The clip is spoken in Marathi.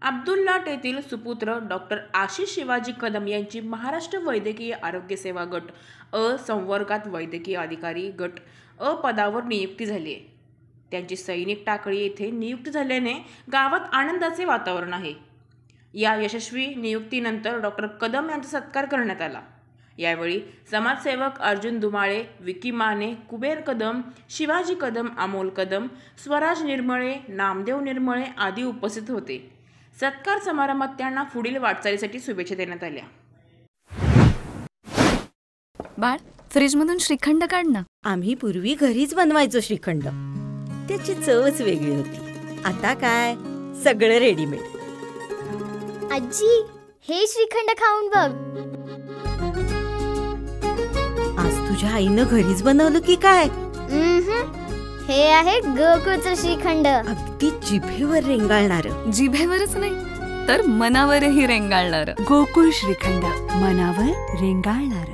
अब्दुल्लाट येथील सुपुत्र डॉक्टर आशिष शिवाजी कदम यांची महाराष्ट्र वैद्यकीय आरोग्य सेवा गट अ संवर्गात वैद्यकीय अधिकारी गट अ पदावर नियुक्ती झाली आहे. त्यांची सैनिक टाकळी येथे नियुक्ती झाल्याने गावात आनंदाचे वातावरण आहे. या यशस्वी नियुक्तीनंतर डॉक्टर कदम यांचा सत्कार करण्यात आला. यावेळी समाजसेवक अर्जुन धुमाळे, विकी माने, कुबेर कदम, शिवाजी कदम, अमोल कदम, स्वराज निर्मळे, नामदेव निर्मळे आदी उपस्थित होते. सत्कार समारंभात त्यांना पुढील वाटचालीसाठी शुभेच्छा देण्यात आल्या. बाळ, फ्रीजमधून श्रीखंड काढ ना. आम्ही पूर्वी घरीच बनवायचो श्रीखंड. त्याची चवच वेगळी होती. आता काय सगळं रेडीमेड. आजी, हे श्रीखंड खाऊन बघ. आज तुझ्या आईनं घरीच बनवलं की काय? हे आहे गोकुळचं श्रीखंड. अगदी जिभेवर रेंगाळणार. जिभेवरच नाही तर मनावरही रेंगाळणार. गोकुळ श्रीखंड, मनावर रेंगाळणार.